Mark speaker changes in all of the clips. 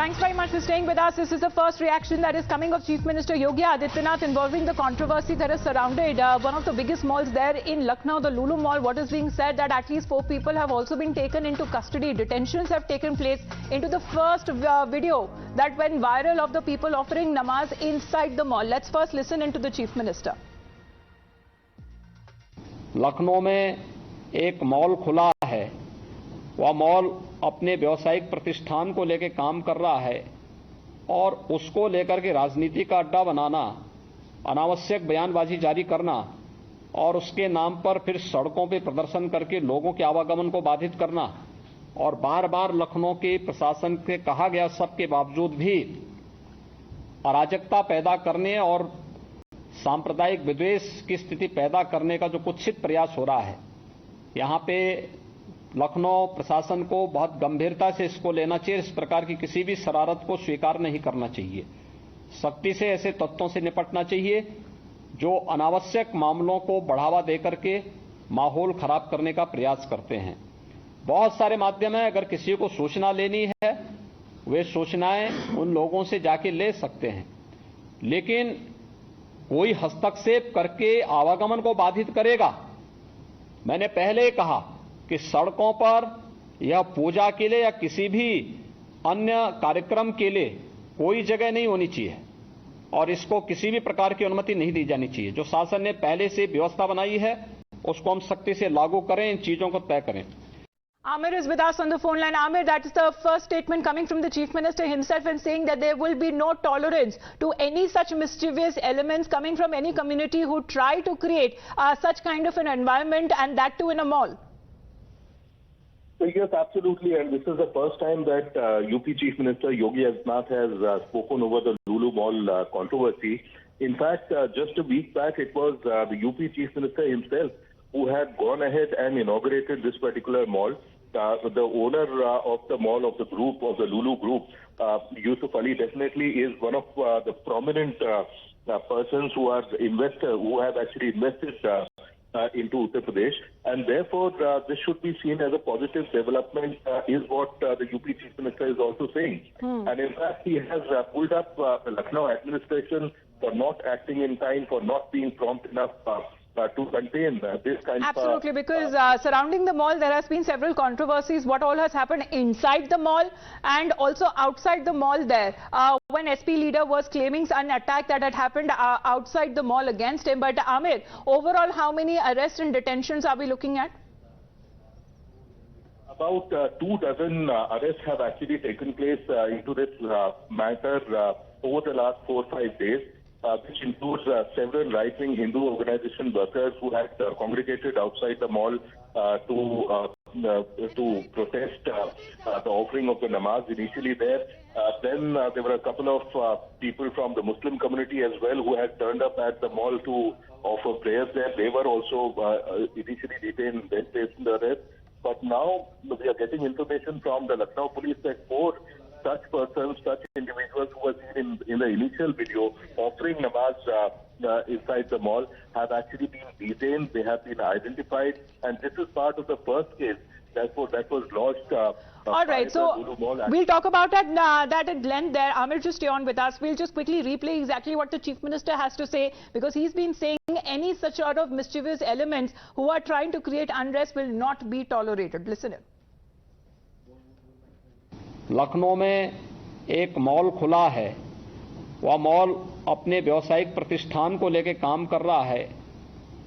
Speaker 1: Thanks very much for staying with us. This is the first reaction that is coming of Chief Minister Yogi Adityanath involving the controversy that has surrounded one of the biggest malls there in Lucknow, the Lulu Mall. What is being said that at least 4 people have also been taken into custody. Detentions have taken place into the first video that went viral of the people offering namaz inside the mall. Let's first listen into the Chief Minister.
Speaker 2: Lucknow में एक mall खुला है। वह mall अपने व्यावसायिक प्रतिष्ठान को लेकर काम कर रहा है और उसको लेकर के राजनीति का अड्डा बनाना, अनावश्यक बयानबाजी जारी करना और उसके नाम पर फिर सड़कों पर प्रदर्शन करके लोगों के आवागमन को बाधित करना और बार बार लखनऊ के प्रशासन से कहा गया सबके बावजूद भी अराजकता पैदा करने और सांप्रदायिक विद्वेष की स्थिति पैदा करने का जो कुत्सित प्रयास हो रहा है, यहां पे लखनऊ प्रशासन को बहुत गंभीरता से इसको लेना चाहिए। इस प्रकार की किसी भी शरारत को स्वीकार नहीं करना चाहिए। सख्ती से ऐसे तत्वों से निपटना चाहिए जो अनावश्यक मामलों को बढ़ावा देकर के माहौल खराब करने का प्रयास करते हैं। बहुत सारे माध्यम हैं, अगर किसी को सूचना लेनी है वे सूचनाएं उन लोगों से जाके ले सकते हैं, लेकिन कोई हस्तक्षेप करके आवागमन को बाधित करेगा। मैंने पहले ही कहा कि सड़कों पर या पूजा के लिए या किसी भी अन्य कार्यक्रम के लिए कोई जगह नहीं होनी चाहिए और इसको किसी भी प्रकार की अनुमति नहीं दी जानी चाहिए। जो शासन ने पहले से व्यवस्था बनाई है उसको हम सख्ती से लागू करें, इन चीजों को तय करें।
Speaker 1: Amir is with us on the phone line. Amir, that is the first statement coming from the Chief Minister himself and saying that there will be no tolerance to any such mischievous elements coming from any community who try to create such kind of an environment, and that too in a mall.
Speaker 3: So yes, absolutely, and this is the first time that UP Chief Minister Yogi Adityanath has spoken over the Lulu Mall controversy. In fact, just a week back, it was the UP Chief Minister himself who had gone ahead and inaugurated this particular mall. The owner of the mall, of the group, of the Lulu group, Yusuf Ali, definitely is one of the prominent persons who are investors, who have actually invested into Uttar Pradesh, and therefore this should be seen as a positive development, is what the UP Chief Minister is also saying. And in fact, he has pulled up the Lucknow administration for not acting in time, for not being prompt enough to contain this kind
Speaker 1: Absolutely,
Speaker 3: of...
Speaker 1: because surrounding the mall there has been several controversies. What all has happened inside the mall and also outside the mall there. When SP leader was claiming an attack that had happened outside the mall against him. But Amir, overall how many arrests and detentions are we looking at?
Speaker 3: About 24 arrests have actually taken place into this matter over the last 4 or 5 days. Which includes several right-wing Hindu organization workers who had congregated outside the mall to protest the offering of the namaz initially there. Then there were a couple of people from the Muslim community as well who had turned up at the mall to offer prayers there. They were also initially detained, then placed in the arrest. But now we are getting information from the Lucknow police that 4 such persons, such individuals who were seen in the initial video offering namaz inside the mall have actually been detained. They have been identified, and this is part of the first case that was lodged.
Speaker 1: All right, so we'll talk about that at length there. Amir, just stay on with us. We'll just quickly replay exactly what the Chief Minister has to say, because he's been saying any such sort of mischievous elements who are trying to create unrest will not be tolerated. Listen in.
Speaker 2: Lucknow में एक mall खुला है। वह mall अपने व्यावसायिक प्रतिष्ठान को लेकर काम कर रहा है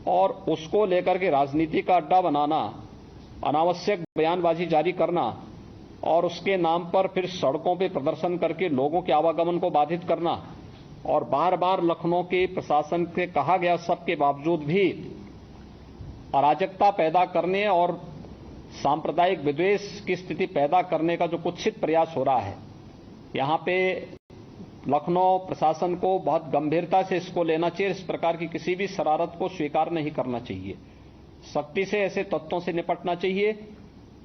Speaker 2: और उसको लेकर के राजनीति का अड्डा बनाना, अनावश्यक बयानबाजी जारी करना और उसके नाम पर फिर सड़कों पर प्रदर्शन करके लोगों के आवागमन को बाधित करना और बार बार लखनऊ के प्रशासन से कहा गया सबके बावजूद भी अराजकता पैदा करने और सांप्रदायिक विद्वेष की स्थिति पैदा करने का जो कुत्सित प्रयास हो रहा है, यहां पे लखनऊ प्रशासन को बहुत गंभीरता से इसको लेना चाहिए। इस प्रकार की किसी भी शरारत को स्वीकार नहीं करना चाहिए। सख्ती से ऐसे तत्वों से निपटना चाहिए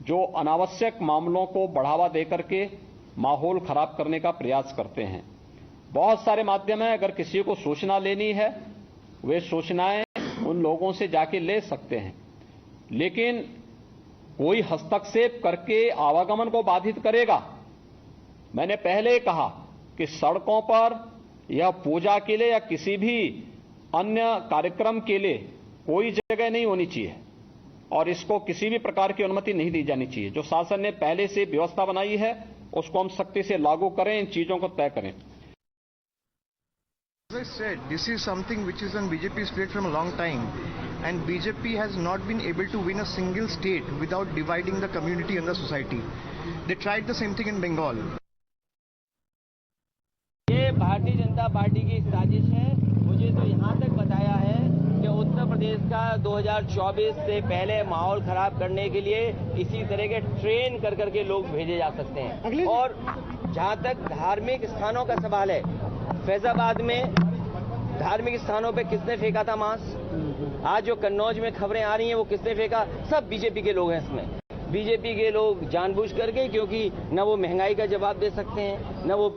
Speaker 2: जो अनावश्यक मामलों को बढ़ावा देकर के माहौल खराब करने का प्रयास करते हैं। बहुत सारे माध्यम हैं, अगर किसी को सूचना लेनी है वे सूचनाएं उन लोगों से जाके ले सकते हैं, लेकिन कोई हस्तक्षेप करके आवागमन को बाधित करेगा मैंने पहले ही कहा कि सड़कों पर या पूजा के लिए या किसी भी अन्य कार्यक्रम के लिए कोई जगह नहीं होनी चाहिए और इसको किसी भी प्रकार की अनुमति नहीं दी जानी चाहिए। जो शासन ने पहले से व्यवस्था बनाई है उसको हम सख्ती से लागू करें, इन चीजों को तय करें।
Speaker 4: As I said, this is something which is on BJP's plate from a long time, and BJP has not been able to win a single state without dividing the community and the society. They tried the same thing in Bengal.
Speaker 5: ये Bharatiya Janata party की साजिश है। मुझे तो यहाँ तक बताया है कि उत्तर प्रदेश का 2024 से पहले माहौल खराब करने के लिए इसी तरह के ट्रेन कर करके लोग भेजे जा सकते हैं। और जहाँ तक धार्मिक स्थानों का सवाल है, फैजाबाद में धार्मिक स्थानों पे किसने फेंका था मांस? आज जो कन्नौज में खबरें आ रही हैं वो किसने फेंका? सब बीजेपी के लोग हैं इसमें। बीजेपी के लोग जानबूझ करके, क्योंकि न वो महंगाई का जवाब दे सकते हैं, न वो